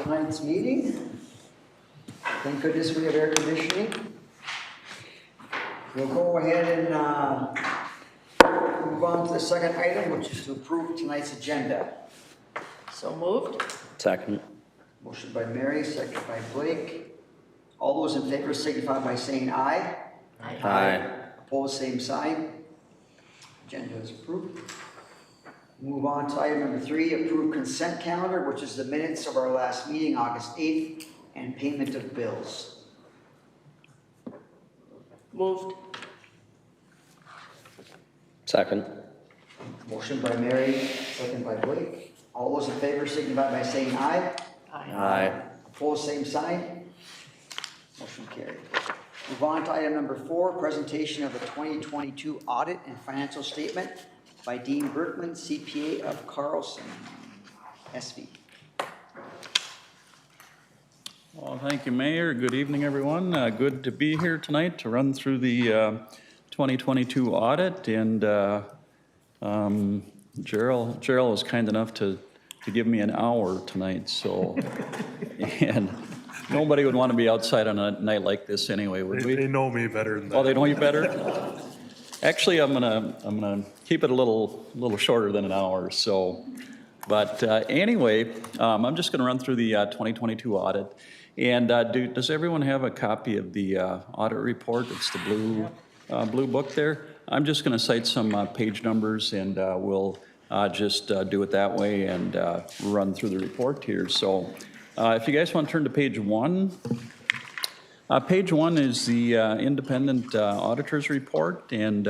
tonight's meeting. Thank goodness we have air conditioning. We'll go ahead and move on to the second item, which is to approve tonight's agenda. So moved. Second. Motion by Mary, second by Blake. All those in favor signify by saying aye. Aye. Opposed, same sign. Agenda is approved. Move on to item number 3, approve consent calendar, which is the minutes of our last meeting, August 8th, and payment of bills. Moved. Second. Motion by Mary, second by Blake. All those in favor signify by saying aye. Aye. Opposed, same sign. Motion carried. Move on to item number 4, presentation of the 2022 audit and financial statement by Dean Berkman, CPA of Carlson, SV. Well, thank you, Mayor. Good evening, everyone. Good to be here tonight to run through the 2022 audit. And Gerald was kind enough to give me an hour tonight. So, and nobody would want to be outside on a night like this anyway, would we? They know me better than that. Oh, they know you better? Actually, I'm gonna keep it a little shorter than an hour. So, but anyway, I'm just gonna run through the 2022 audit. And does everyone have a copy of the audit report? It's the blue book there. I'm just gonna cite some page numbers, and we'll just do it that way and run through the report here. So, if you guys want to turn to page 1. Page 1 is the independent auditor's report, and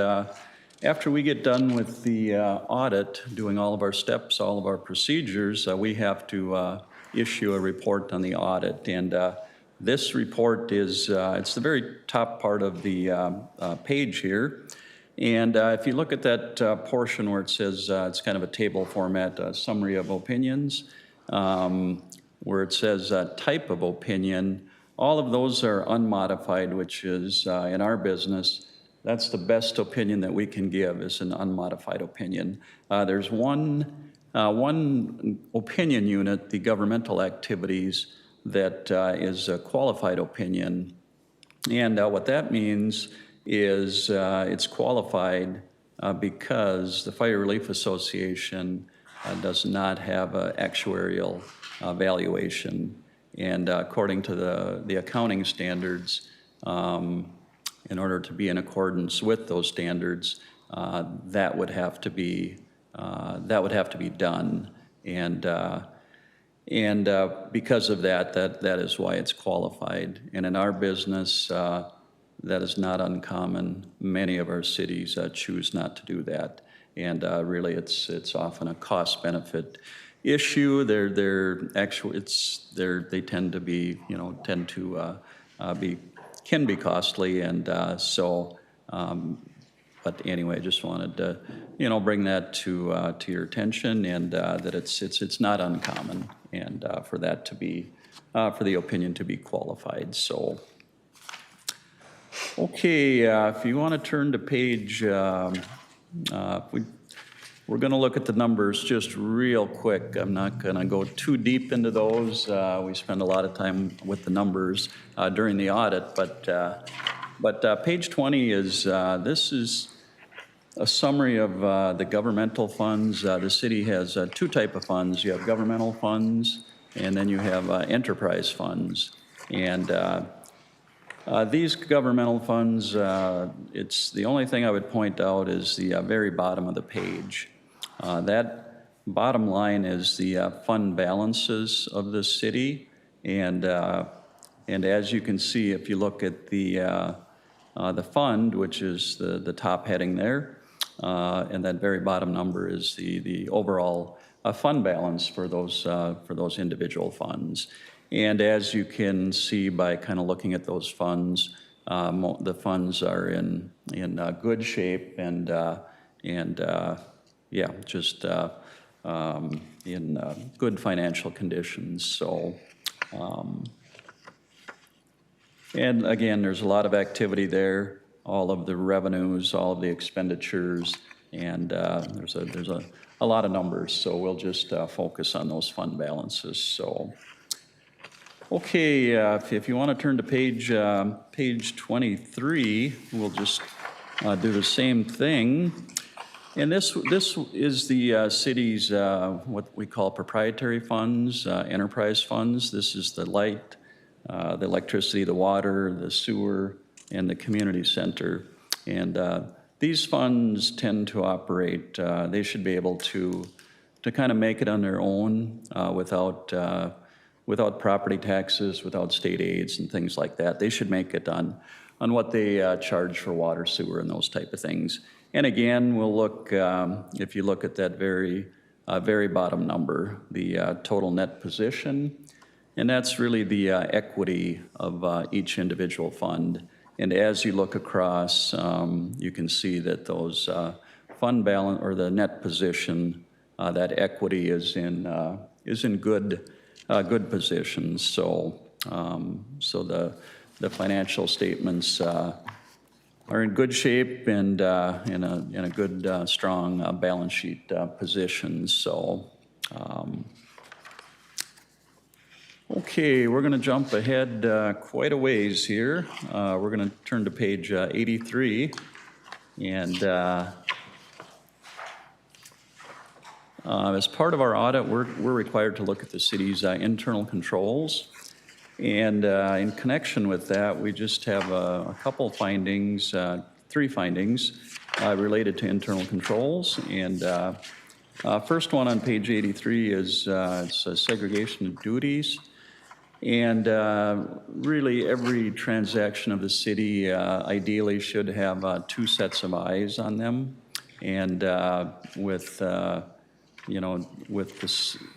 after we get done with the audit, doing all of our steps, all of our procedures, we have to issue a report on the audit. And this report is, it's the very top part of the page here. And if you look at that portion where it says, it's kind of a table format, summary of opinions, where it says type of opinion, all of those are unmodified, which is, in our business, that's the best opinion that we can give, is an unmodified opinion. There's one opinion unit, the governmental activities, that is a qualified opinion. And what that means is it's qualified because the Fire Relief Association does not have an actuarial valuation. And according to the accounting standards, in order to be in accordance with those standards, that would have to be done. And because of that is why it's qualified. And in our business, that is not uncommon. Many of our cities choose not to do that. And really, it's often a cost-benefit issue. They tend to be, can be costly, and but anyway, just wanted to, bring that to your attention, and that it's not uncommon, and for that to be, for the opinion to be qualified. So, okay, if you want to turn to page, we're going to look at the numbers just real quick. I'm not going to go too deep into those. We spend a lot of time with the numbers during the audit, but page 20 is, this is a summary of the governmental funds. The city has 2 types of funds. You have governmental funds, and then you have enterprise funds. And these governmental funds, it's the only thing I would point out is the very bottom of the page. That bottom line is the fund balances of the city, and as you can see, if you look at the fund, which is the top heading there, and that very bottom number is the overall fund balance for those individual funds. And as you can see by kind of looking at those funds, the funds are in good shape, and yeah, just in good financial conditions. So, and again, there's a lot of activity there, all of the revenues, all of the expenditures, and there's a lot of numbers. So we'll just focus on those fund balances. So, Okay, if you want to turn to page 23, we'll just do the same thing. And this is the city's, what we call proprietary funds, enterprise funds. This is the light, the electricity, the water, the sewer, and the community center. And these funds tend to operate, they should be able to kind of make it on their own without property taxes, without state aids and things like that. They should make it on what they charge for water, sewer, and those type of things. And again, we'll look, if you look at that very bottom number, the total net position, and that's really the equity of each individual fund. And as you look across, you can see that those fund balance or the net position, that equity is in good positions. So the financial statements are in good shape and in a good strong balance sheet position. So. Okay, we're going to jump ahead quite a ways here. We're going to turn to page 83, and as part of our audit, we're required to look at the city's internal controls, and in connection with that, we just have a couple findings, 3 findings related to internal controls, and first one on page 83 is it's a segregation of duties. And really, every transaction of the city ideally should have 2 sets of eyes on them. And with the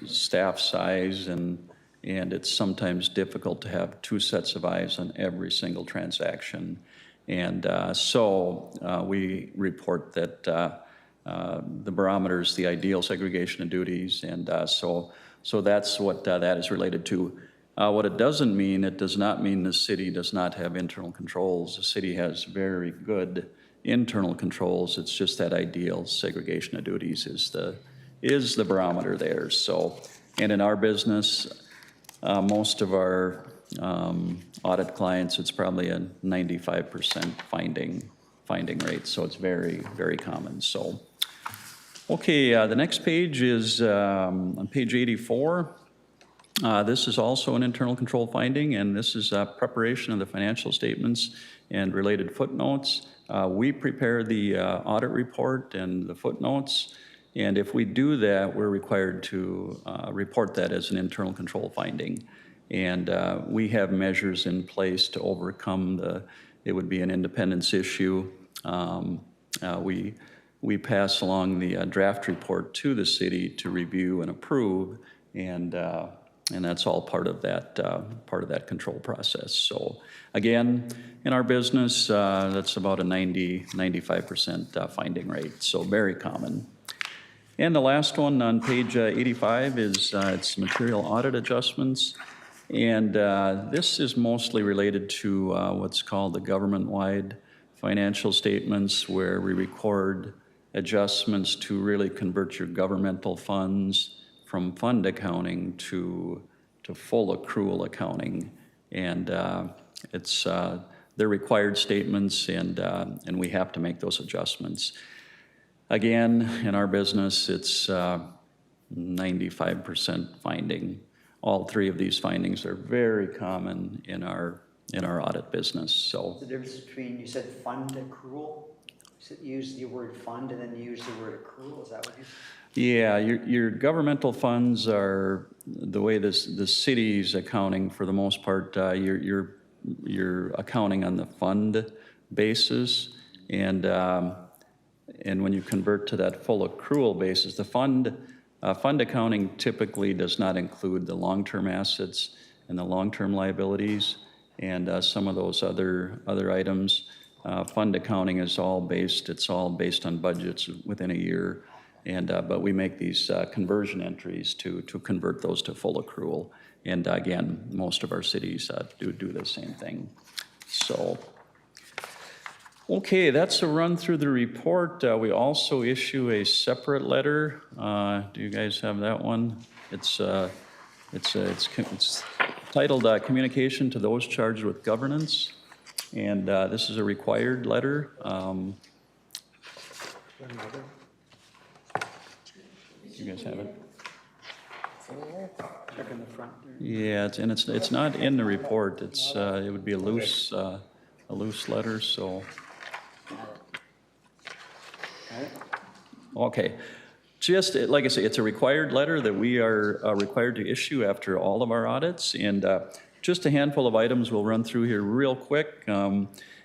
staff size, and it's sometimes difficult to have 2 sets of eyes on every single transaction. And so we report that the barometer is the ideal segregation of duties, and so that's what that is related to. What it doesn't mean, it does not mean the city does not have internal controls. The city has very good internal controls. It's just that ideal segregation of duties is the barometer there. So, and in our business, most of our audit clients, it's probably a 95% finding rate. So it's very, very common. So, okay, the next page is on page 84. This is also an internal control finding, and this is preparation of the financial statements and related footnotes. We prepare the audit report and the footnotes, and if we do that, we're required to report that as an internal control finding. And we have measures in place to overcome it would be an independence issue. We pass along the draft report to the city to review and approve, and that's all part of that control process. So again, in our business, that's about a 95% finding rate, so very common. And the last one on page 85 is it's material audit adjustments. And this is mostly related to what's called the government-wide financial statements, where we record adjustments to really convert your governmental funds from fund accounting to full accrual accounting. And they're required statements, and we have to make those adjustments. Again, in our business, it's 95% finding. All 3 of these findings are very common in our audit business. So The difference between, you said fund accrual, you use the word fund and then you use the word accrual, is that what you said? yeah, your governmental funds are the way the city's accounting for the most part. You're accounting on the fund basis, and when you convert to that full accrual basis, the fund accounting typically does not include the long-term assets and the long-term liabilities and some of those other items. Fund accounting is all based on budgets within a year, and but we make these conversion entries to convert those to full accrual. And again, most of our cities do the same thing. So, okay, that's a run through the report. We also issue a separate letter. Do you guys have that one? It's titled Communication to Those Charged with Governance. And this is a required letter. You guys have it? Check in the front there. Yeah, it's not in the report. It would be a loose letter, so. Got it? Okay, just, like I say, it's a required letter that we are required to issue after all of our audits, and just a handful of items we'll run through here real quick.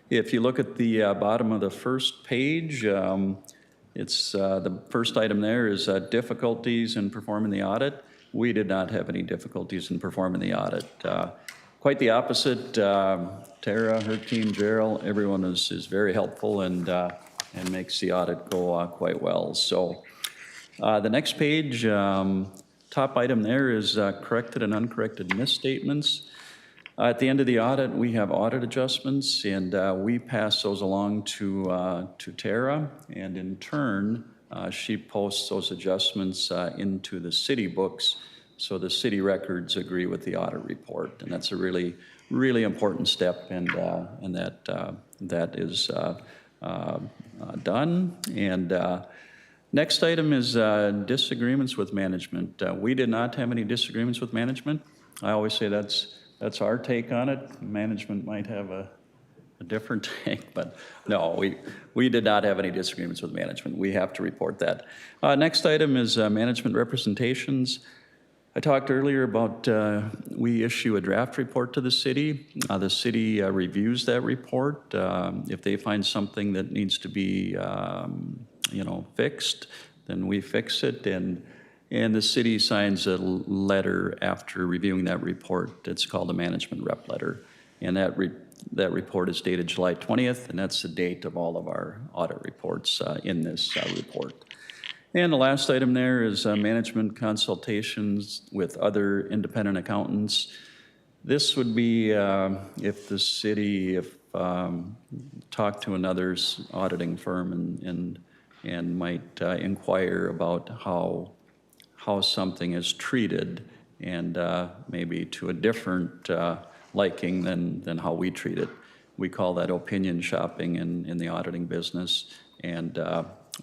If you look at the bottom of the first page, it's the first item there is difficulties in performing the audit. We did not have any difficulties in performing the audit. Quite the opposite. Tara, her team, Gerald, everyone is very helpful and makes the audit go quite well. So the next page, top item there is corrected and uncorrected misstatements. At the end of the audit, we have audit adjustments, and we pass those along to Tara, and in turn, she posts those adjustments into the city books, so the city records agree with the audit report, and that's a really, really important step, and that is done. And next item is disagreements with management. We did not have any disagreements with management. I always say that's our take on it. Management might have a different take, but no, we did not have any disagreements with management. We have to report that. Next item is management representations. I talked earlier about we issue a draft report to the city. The city reviews that report. If they find something that needs to be fixed, then we fix it, and the city signs a letter after reviewing that report. It's called a management rep letter. And that report is dated July 20th, and that's the date of all of our audit reports in this report. And the last item there is management consultations with other independent accountants. This would be if the city talked to another auditing firm and might inquire about how something is treated, and maybe to a different liking than how we treat it. We call that opinion shopping in the auditing business, and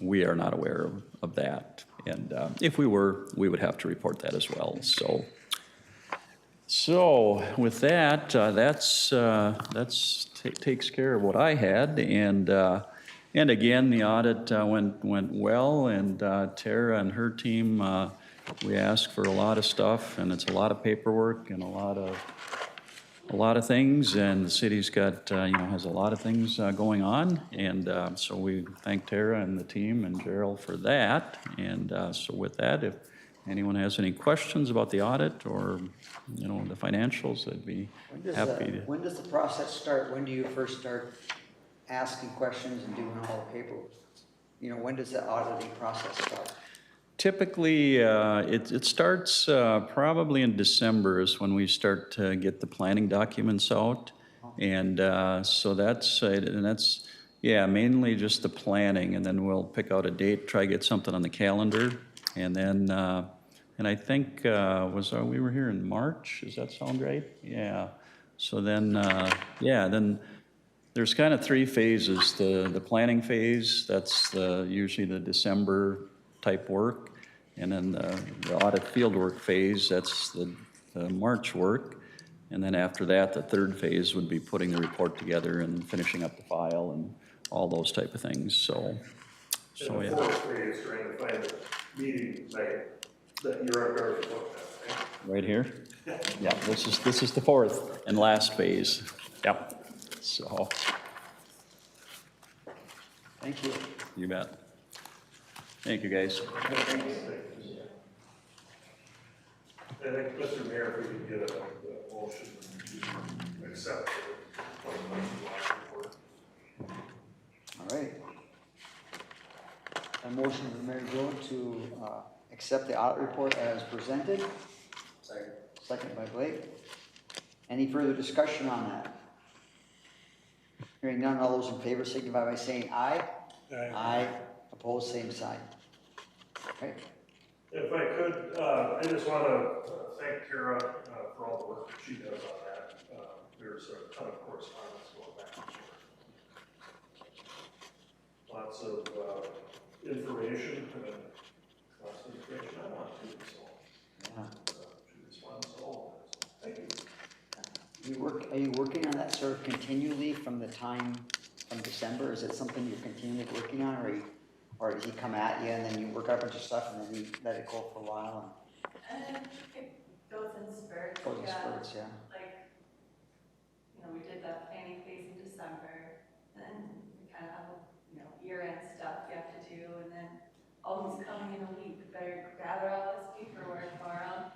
we are not aware of that. And if we were, we would have to report that as well. So with that, takes care of what I had, and again, the audit went well, and Tara and her team, we asked for a lot of stuff, and it's a lot of paperwork and a lot of things, and the city's got has a lot of things going on, and so we thank Tara and the team and Gerald for that. And so with that, if anyone has any questions about the audit or the financials, I'd be happy to. When does the process start? When do you first start asking questions and doing all the paperwork? When does the auditing process start? Typically, it starts probably in December is when we start to get the planning documents out. And so that's mainly just the planning, and then we'll pick out a date, try to get something on the calendar. And then, and I think, we were here in March, does that sound right? Yeah. So then, then there's kind of three phases. The planning phase, that's usually the December type work. And then the audit fieldwork phase, that's the March work. And then after that, the third phase would be putting the report together and finishing up the file and all those type of things. So And the fourth phase during the final meeting night that you're going to look at, right? Right here? Yeah, this is the fourth and last phase. Yep. So. Thank you. You bet. Thank you, guys. I think, Mr. Mayor, if we could get a motion to accept the 2021 report. All right. A motion from Mayor Joe to accept the audit report as presented. Second. Second by Blake. Any further discussion on that? Hearing none, all those in favor signify by saying aye. Aye. Aye. Opposed, same sign. Okay. If I could, I just want to thank Tara for all the work that she does on that. There's a ton of correspondence going back and forth. Lots of information and lots of information I want to, so Yeah. she responds to all of it. So thank you. Are you working on that sort of continually from the time from December? Is it something you're continually working on, or does he come at you and then you work out a bunch of stuff and then you let it go for a while It goes in spurts. and goes in spurts, yeah? Like, we did that planning phase in December, and then we kind of have, year-end stuff you have to do, and then, oh, he's coming in a week, better gather all this paperwork for him.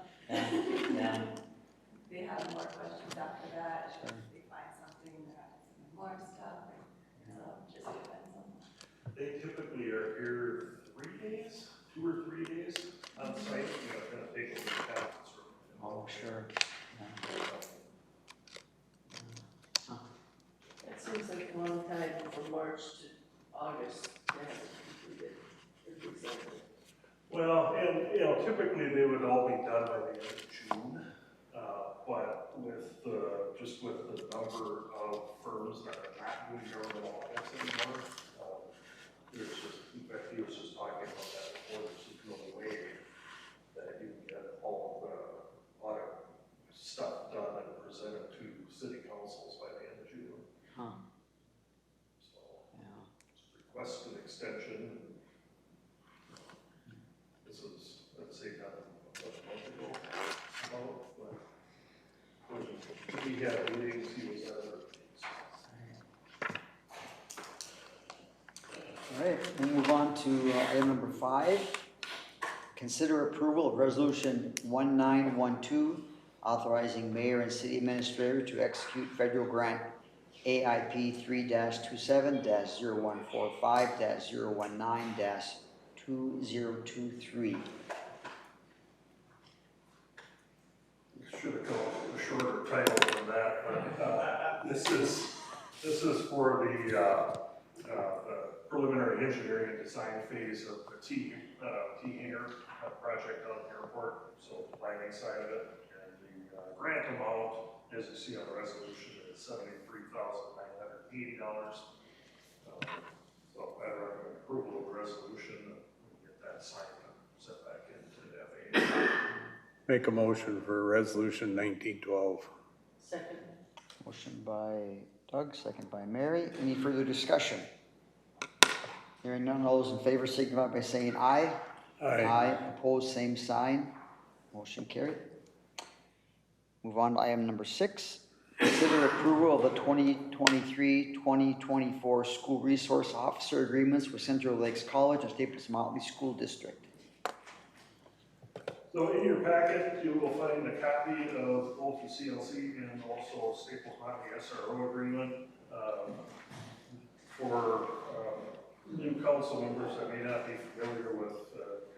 Yeah. They have more questions after that, Sure. they find something, they're asking more stuff, so it just depends on. They typically are here 3 days, 2 or 3 days on site, kind of take a look at it. Oh, sure. That seems like a long time from March to August to have it completed or presented. Well, and, typically they would all be done by the end of June, but just with the number of firms that are not doing government audits anymore, there's just, in fact, he was just talking about that before, there's just no way that you can get all the audit stuff done and presented to city councils by the end of June. Huh. So, Yeah. request an extension. This is, let's say, done a month ago, but when he had meetings, he was at other meetings. All right, we'll move on to item number 5. Consider approval of resolution 1912, authorizing mayor and city administrator to execute federal grant AIP 3-27-0145-019-2023. Should have come up with a shorter title than that, but this is for the preliminary engineering and design phase of the T-hanger project on the airport, so the planning side of it. And the grant amount, as you see on the resolution, is $73,980. So I recommend approval of the resolution, and get that signed and sent back into the FAA. Make a motion for resolution 1912. Second. Motion by Doug, second by Mary. Any further discussion? Hearing none, all those in favor signify by saying aye. Aye. Opposed, same sign. Motion carried. Move on to item number 6. Consider approval of the 2023-2024 school resource officer agreements with Central Lakes College and Staples Motley School District. So in your packet, you will find a copy of both the CLC and also Staples Motley SRO agreement. For new council members that may not be familiar with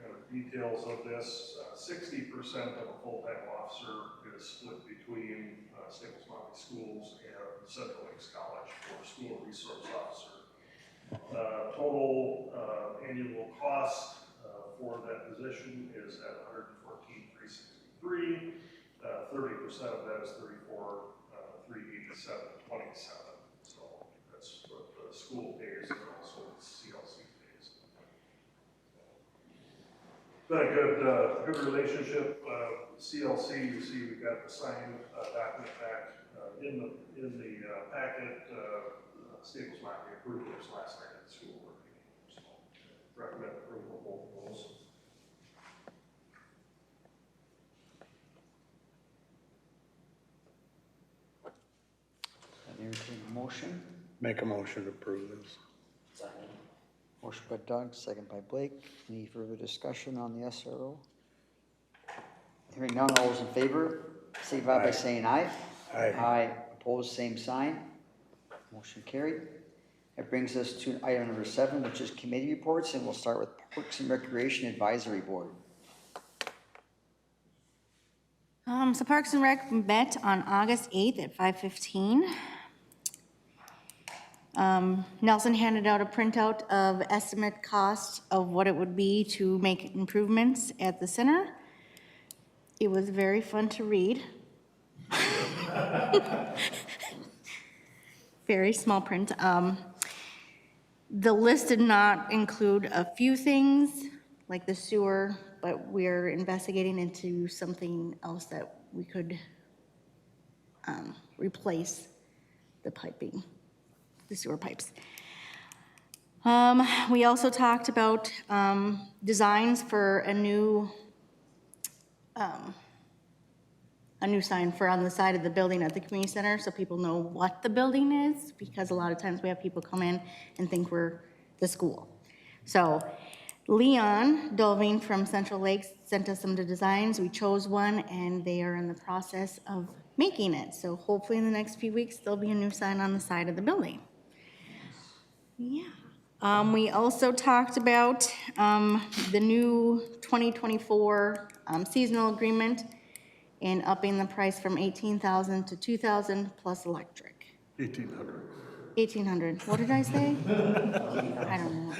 kind of details of this, 60% of a full-time officer is split between Staples Motley Schools and Central Lakes College for school resource officer. Total annual cost for that position is at $114,363. 30% of that is $34,387.27. So that's what the school pays and also the CLC pays. Been a good relationship. CLC, you see, we got the signed document back in the packet. Staples Motley approved this last night at the school board meeting. So recommend approval of both of those. Entertain a motion. Make a motion to approve this. Second. Motion by Doug, second by Blake. Any further discussion on the SRO? Hearing none, all those in favor, signify by Aye. saying aye. Aye. Aye. Opposed, same sign. Motion carried. That brings us to item number 7, which is committee reports, and we'll start with Parks and Recreation Advisory Board. So Parks and Rec met on August 8th at 5:15. Nelson handed out a printout of estimate cost of what it would be to make improvements at the center. It was very fun to read. Very small print. The list did not include a few things, like the sewer, but we're investigating into something else that we could replace the piping, the sewer pipes. We also talked about designs for a new sign for on the side of the building at the community center, so people know what the building is, because a lot of times we have people come in and think we're the school. So Leon Dolving from Central Lakes sent us some of the designs. We chose one, and they are in the process of making it. So hopefully in the next few weeks, there'll be a new sign on the side of the building. Yeah. We also talked about the new 2024 seasonal agreement and upping the price from $18,000 to $2,000 plus electric. 1,800. 1,800, what did I say? I don't know,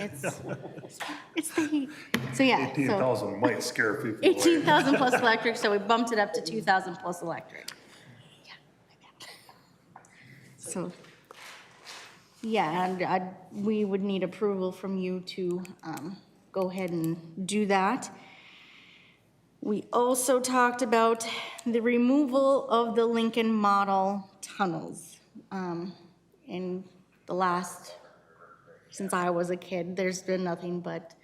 it's the heat. So yeah, so 18,000 might scare people away. 18,000 plus electric, so we bumped it up to 2,000 plus electric. Yeah, my bad. So, yeah, and we would need approval from you to go ahead and do that. We also talked about the removal of the Lincoln Model tunnels. In the last, since I was a kid, there's been nothing but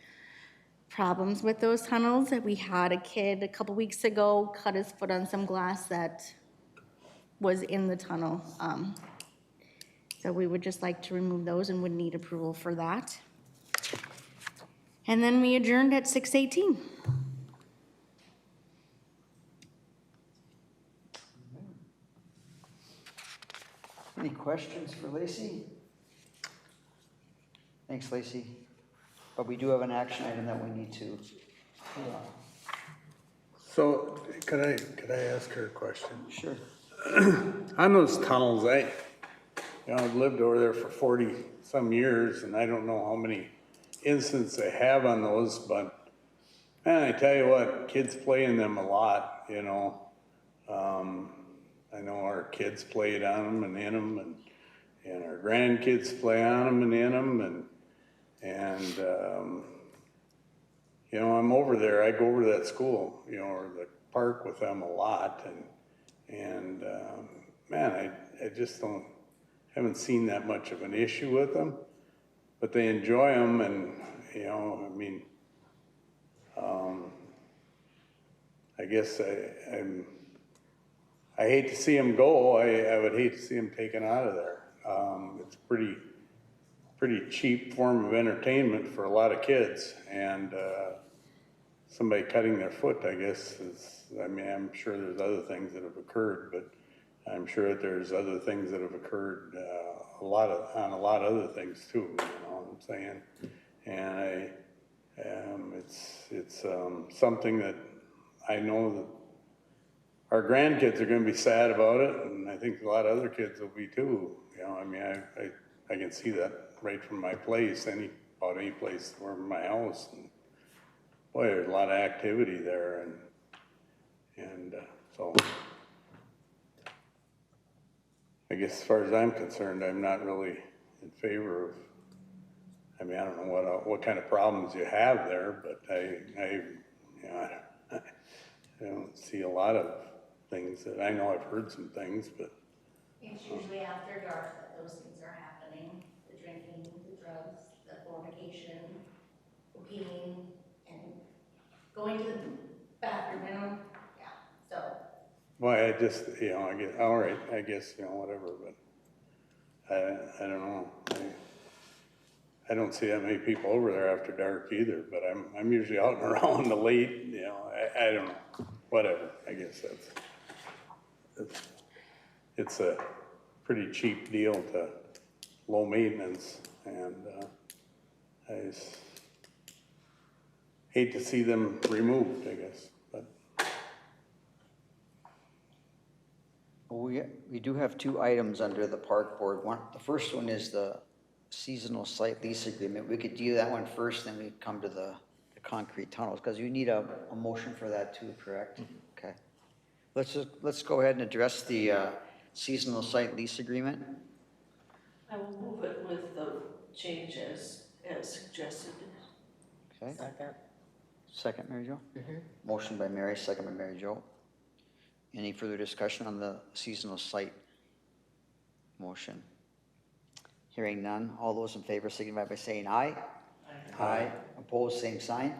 problems with those tunnels. We had a kid a couple weeks ago cut his foot on some glass that was in the tunnel. So we would just like to remove those and would need approval for that. And then we adjourned at 6:18. Any questions for Lacey? Thanks, Lacey. But we do have an action item that we need to. So could I ask her a question? Sure. On those tunnels, I've lived over there for 40 some years, and I don't know how many incidents they have on those, but man, I tell you what, kids play in them a lot, you know. I know our kids played on them and in them, and our grandkids play on them and in them, and you know, I'm over there. I go over to that school, you know, or the park with them a lot, and man, I just haven't seen that much of an issue with them, but they enjoy them, and you know, I mean, I guess I hate to see them go. I would hate to see them taken out of there. It's pretty cheap form of entertainment for a lot of kids, and somebody cutting their foot, I guess, I mean, I'm sure there's other things that have occurred, but I'm sure that there's other things that have occurred on a lot of other things too, you know what I'm saying? And it's something that I know that our grandkids are going to be sad about it, and I think a lot of other kids will be too. You know, I mean, I can see that right from my place, about any place where my house, and boy, there's a lot of activity there, and so I guess as far as I'm concerned, I'm not really in favor of. I mean, I don't know what kind of problems you have there, but I don't see a lot of things that I know. I've heard some things, but It's usually after dark that those things are happening, the drinking, the drugs, the fornication, the peeing, and going to the bathroom, you know, yeah, so. well, I just, you know, I get, all right, I guess, you know, whatever, but I don't know. I don't see that many people over there after dark either, but I'm usually out and around the late, you know, I don't know, whatever, I guess it's a pretty cheap deal to low maintenance, and I just hate to see them removed, I guess, but. We do have two items under the park board. The first one is the seasonal site lease agreement. We could do that one first, then we come to the concrete tunnels, because you need a motion for that too, correct? Okay. let's go ahead and address the seasonal site lease agreement. I will move it with the changes as suggested. Okay, Second. second, Mary Jo? Motion by Mary, second by Mary Jo. Any further discussion on the seasonal site motion? Hearing none, all those in favor signify by saying aye. Aye. Opposed, same sign.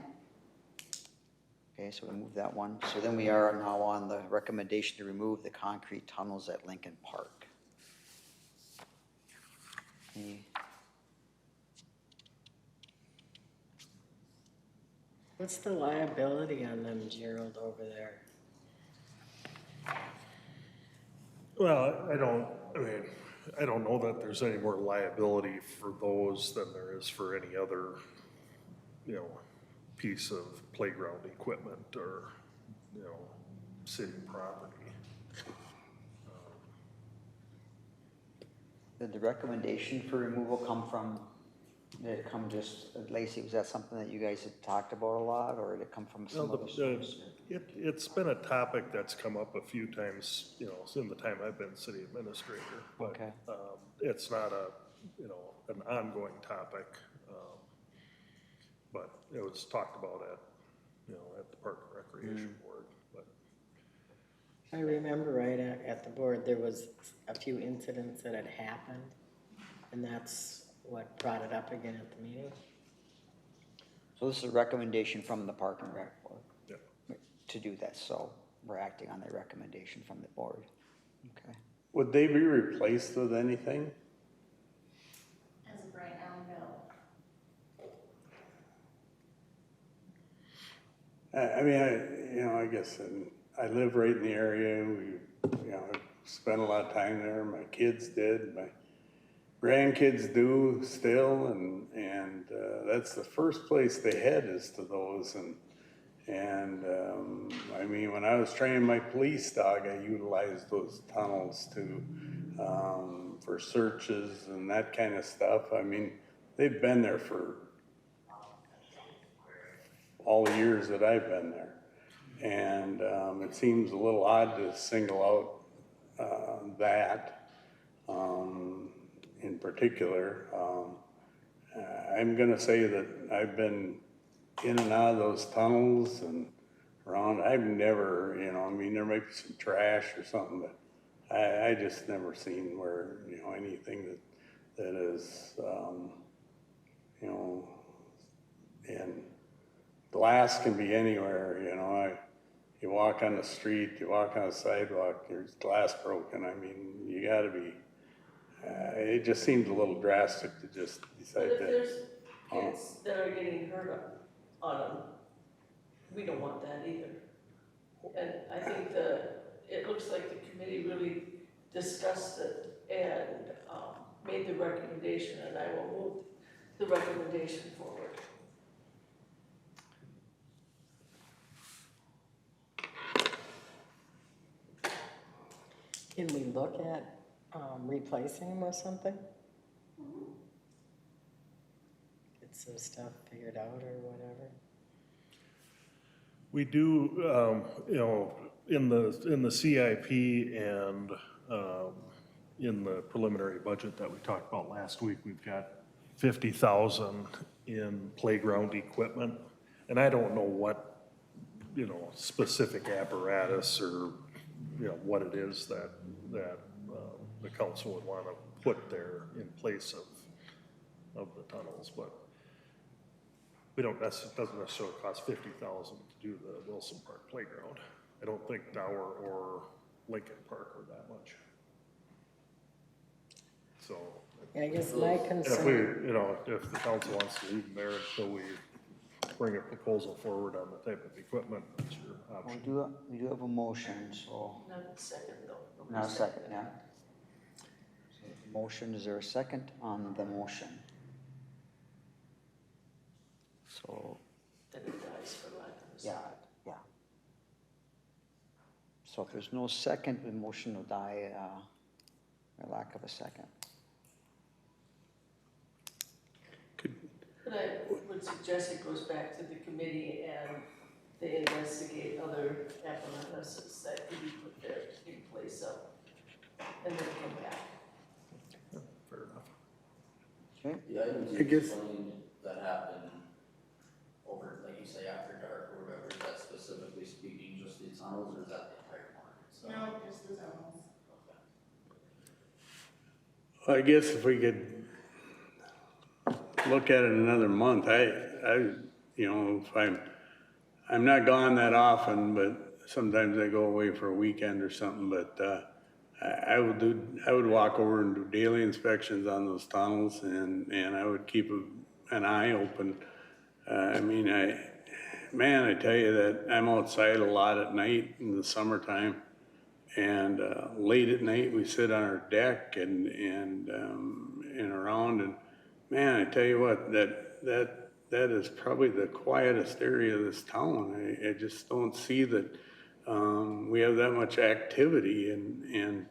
Okay, so we move that one. So then we are now on the recommendation to remove the concrete tunnels at Lincoln Park. Any- What's the liability on them, Gerald, over there? Well, I don't know that there's any more liability for those than there is for any other, piece of playground equipment or, city property. Did the recommendation for removal come from, did it come just, Lacey, was that something that you guys had talked about a lot, or did it come from some Well, other source? it's been a topic that's come up a few times, in the time I've been city administrator. But Okay. it's not an ongoing topic. But it was talked about at the Park and Recreation Board. But If I remember right, at the board, there was a few incidents that had happened, and that's what brought it up again at the meeting. So this is a recommendation from the Park and Rec Board yeah. to do that, so we're acting on the recommendation from the board. Okay. Would they be replaced with anything? As of right now, no. I guess, I live right in the area, I spent a lot of time there, my kids did, my grandkids do still, and that's the first place they head is to those, when I was training my police dog, I utilized those tunnels for searches and that kind of stuff. They've been there for all the years that I've been there. And it seems a little odd to single out that in particular. I'm gonna say that I've been in and out of those tunnels and around. I've never, there might be some trash or something, but I just never seen where, anything that is, and glass can be anywhere, you walk on the street, you walk on the sidewalk, there's glass broken. You gotta be, it just seems a little drastic to just But decide if that. there's kids that are getting hurt on them, we don't want that either. And I think it looks like the committee really discussed it and made the recommendation, and I will move the recommendation forward. Can we look at replacing them with something? Get some stuff figured out or whatever? we do, in the CIP and in the preliminary budget that we talked about last week, we've got 50,000 in playground equipment. And I don't know what, specific apparatus or, what it is that the council would want to put there in place of the tunnels, but we don't doesn't necessarily cost 50,000 to do the Wilson Park playground. I don't think Dower or Lincoln Park are that much. So. Yeah, I guess my If we, concern, if the council wants to leave them there until we bring a proposal forward on the type of equipment, that's your option. We do have a motion, so, Not a second, though. now a second, yeah. Motion, is there a second on the motion? So, Then it dies for lack of a yeah, second. yeah. So if there's no second, the motion will die, by lack of a second. But I would suggest it goes back to the committee and the investigate other apparatuses that could be put there in place of, and then come back. Fair enough. Okay, The items I you guess- explained that happen over, like you say, after dark or whatever, is that specifically speaking just the tunnels, or is that the entire market? So, No, just the zones. okay. I guess if we could look at it another month, you know, if I'm not gone that often, but sometimes I go away for a weekend or something, but, I would walk over and do daily inspections on those tunnels and I would keep an eye open. I mean, I tell you that I'm outside a lot at night in the summertime. And late at night, we sit on our deck and around, and man, I tell you what, that is probably the quietest area of this town. I just don't see that we have that much activity, and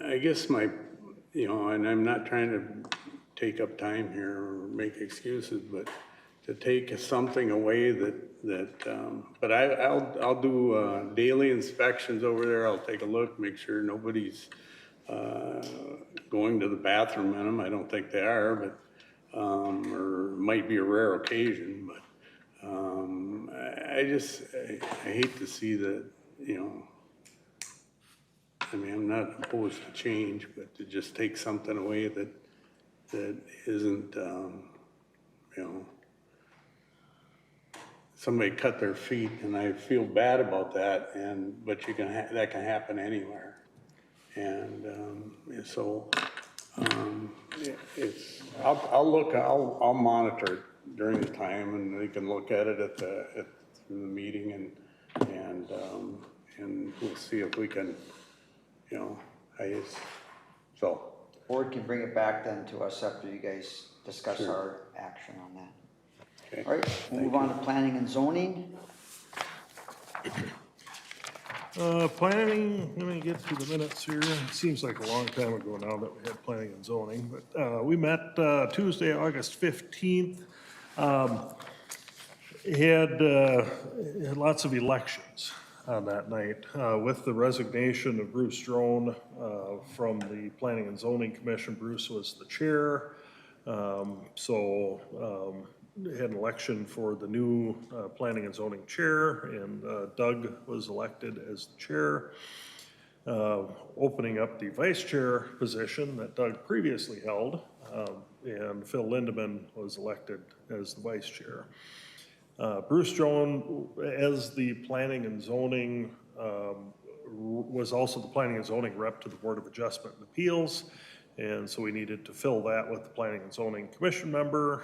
I guess you know, and I'm not trying to take up time here or make excuses, but to take something away but I'll do daily inspections over there. I'll take a look, make sure nobody's going to the bathroom in them. I don't think they are, but or it might be a rare occasion. But I hate to see that. You know, I mean, I'm not opposed to change, but to just take something away that isn't, you know. Somebody cut their feet, and I feel bad about that. But that can happen anywhere, and so I'll monitor it during the time, and they can look at it through the meeting, and we'll see if we can, you know, so. board can bring it back then to us after you guys discuss our action on that. Okay. All right, we'll move on to planning and zoning. Planning, let me get to the minutes here. It seems like a long time ago now that we had planning and zoning, but we met Tuesday, August 15th. Had lots of elections on that night, with the resignation of Bruce Drone from the Planning and Zoning Commission. Bruce was the chair, had an election for the new Planning and Zoning chair, and Doug was elected as the chair, opening up the vice chair position that Doug previously held, and Phil Lindeman was elected as the vice chair. Bruce Drone, as the Planning and Zoning, was also the Planning and Zoning rep to the Board of Adjustment and Appeals. And so we needed to fill that with the Planning and Zoning Commission member,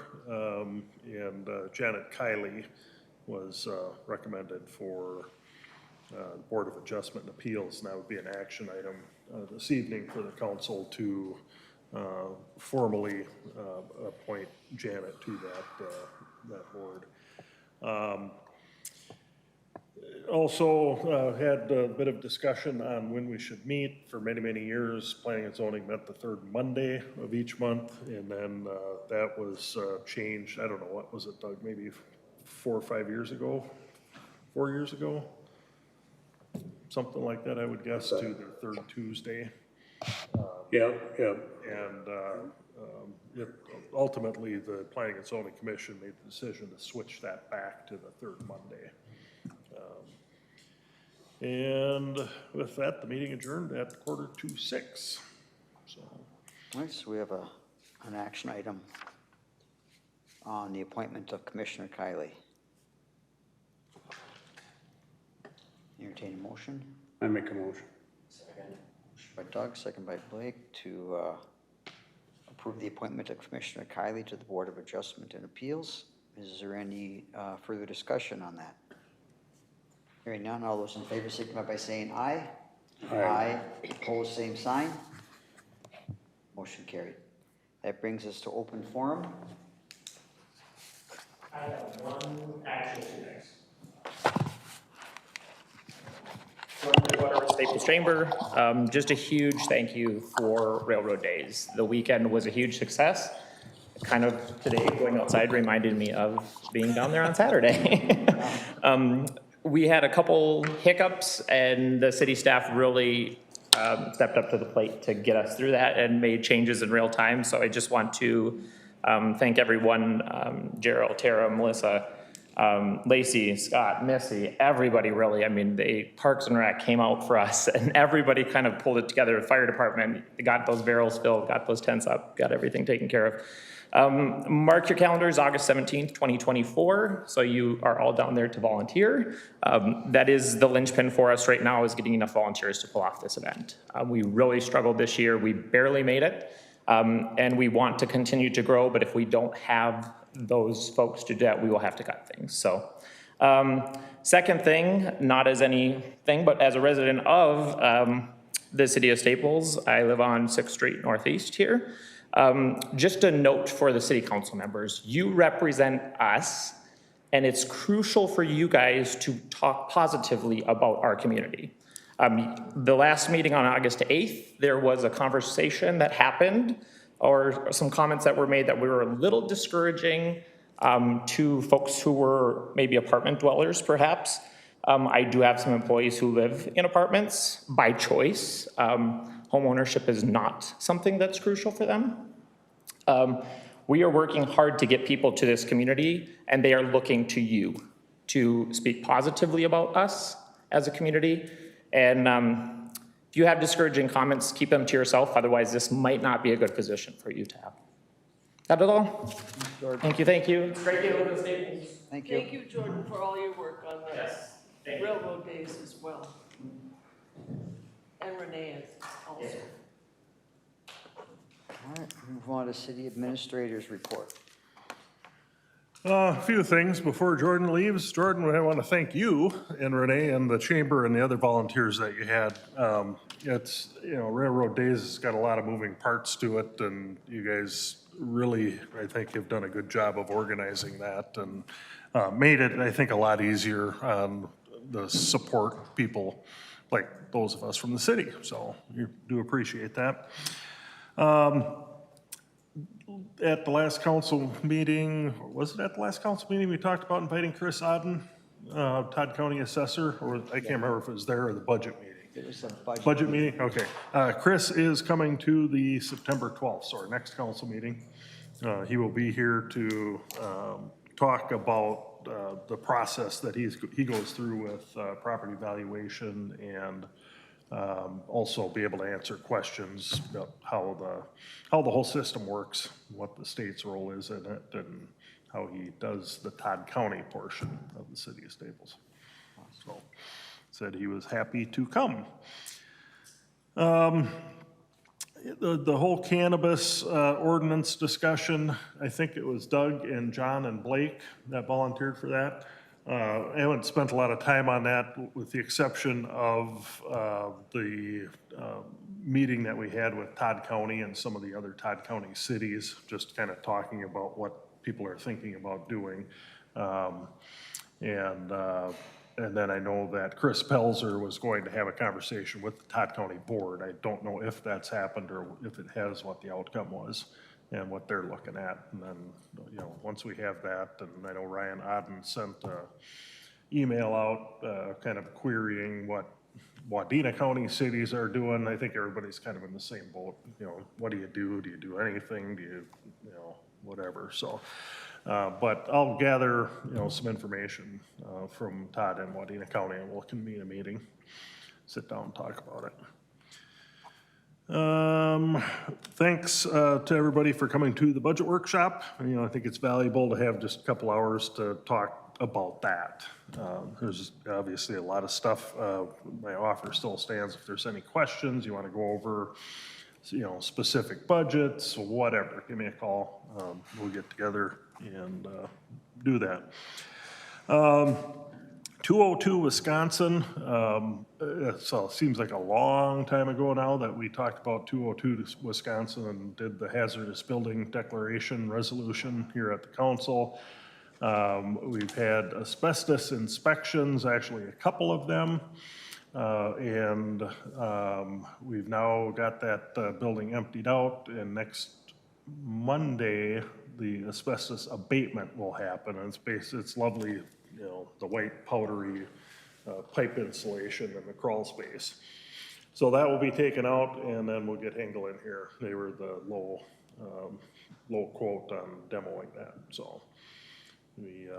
and Janet Kiley was recommended for the Board of Adjustment and Appeals, and that would be an action item this evening for the council to formally appoint Janet to that board. Also had a bit of discussion on when we should meet. For many, many years, Planning and Zoning met the third Monday of each month, and then that was changed. I don't know, what was it, Doug, maybe 4 or 5 years ago? 4 years ago? Something like that, I would guess, to the third Tuesday. Yeah. And ultimately, the Planning and Zoning Commission made the decision to switch that back to the third Monday. And with that, the meeting adjourned at 5:45. So, All right, so we have an action item on the appointment of Commissioner Kiley. Entertain a motion. I make a motion. Second. Motion by Doug, second by Blake, to approve the appointment of Commissioner Kiley to the Board of Adjustment and Appeals. Is there any further discussion on that? Hearing none, all those in favor signify by saying aye. Aye. Opposed, same sign. Motion carried. That brings us to open forum. I have one action next. Staples Chamber, just a huge thank you for Railroad Days. The weekend was a huge success. Kind of today, going outside reminded me of being down there on Saturday. We had a couple hiccups, and the city staff really stepped up to the plate to get us through that and made changes in real time. So I just want to thank everyone, Gerald, Tara, Melissa, Lacey, Scott, Missy, everybody really. I mean, Parks and Rec came out for us, and everybody kind of pulled it together. The fire department got those barrels filled, got those tents up, got everything taken care of. Mark your calendars, August 17th, 2024. So you are all down there to volunteer. That is the linchpin for us right now, is getting enough volunteers to pull off this event. We really struggled this year. We barely made it. And we want to continue to grow, but if we don't have those folks to do that, we will have to cut things. So, second thing, not as anything, but as a resident of the city of Staples, I live on 6th Street Northeast here. Just a note for the city council members, you represent us, and it's crucial for you guys to talk positively about our community. The last meeting on August 8th, there was a conversation that happened, or some comments that were made that were a little discouraging to folks who were maybe apartment dwellers, perhaps. I do have some employees who live in apartments by choice. Home ownership is not something that's crucial for them. We are working hard to get people to this community, and they are looking to you to speak positively about us as a community. And if you have discouraging comments, keep them to yourself. Otherwise, this might not be a good position for you to have. That is all. Thank you, thank you. It's great to live in Staples. Thank you. Thank you, Jordan, for all your work on the Yes, thank you. railroad days as well. And Renee also. All right, move on to city administrator's report. A few things before Jordan leaves. Jordan, I want to thank you and Renee and the chamber and the other volunteers that you had. It's, Railroad Days has got a lot of moving parts to it, and you guys really, I think, have done a good job of organizing that and made it, I think, a lot easier on the support people like those of us from the city. So you do appreciate that. At the last council meeting, was it at the last council meeting, we talked about inviting Chris Odden, Todd County Assessor, or I can't remember if it was there or the budget meeting. It was a Budget meeting, okay. Chris is coming to the September 12th, so our next council meeting. He will be here to talk about the process that he goes through with property valuation, and also be able to answer questions about how the whole system works, what the state's role is in it, and how he does the Todd County portion of the city of Staples. So, said he was happy to come. The whole cannabis ordinance discussion, I think it was Doug and John and Blake that volunteered for that. I haven't spent a lot of time on that, with the exception of the meeting that we had with Todd County and some of the other Todd County cities, just kind of talking about what people are thinking about doing. And then I know that Chris Pelzer was going to have a conversation with the Todd County Board. I don't know if that's happened or if it has, what the outcome was and what they're looking at. And then, once we have that, and I know Ryan Odden sent an email out kind of querying what Wadena County cities are doing. I think everybody's kind of in the same boat. What do you do? Do you do anything? Do you, whatever. So, but I'll gather, some information from Todd and Wadena County, and we'll convene a meeting, sit down and talk about it. Thanks to everybody for coming to the budget workshop. I think it's valuable to have just a couple hours to talk about that. There's obviously a lot of stuff. My offer still stands. If there's any questions, you want to go over, specific budgets, whatever, give me a call. We'll get together and do that. 202 Wisconsin, so it seems like a long time ago now that we talked about 202 Wisconsin and did the hazardous building declaration resolution here at the council. We've had asbestos inspections, actually a couple of them, and we've now got that building emptied out, and next Monday the asbestos abatement will happen, and it's lovely the white powdery pipe insulation in the crawl space. So that will be taken out, and then we'll get Engel in here. They were the low quote on demoing that, so we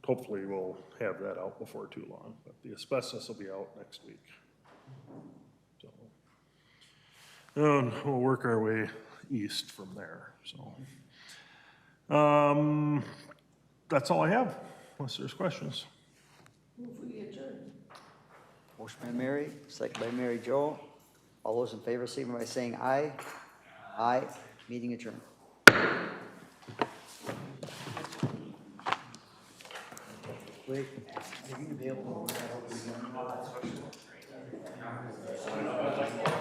hopefully we'll have that out before too long, but the asbestos will be out next week. So, and we'll work our way east from there, so. That's all I have, unless there's questions. Move we adjourn. Motion by Mary, second by Mary Jo. All those in favor, signify by saying aye. Aye. Meeting adjourned. Wait, are you gonna be able to work that out?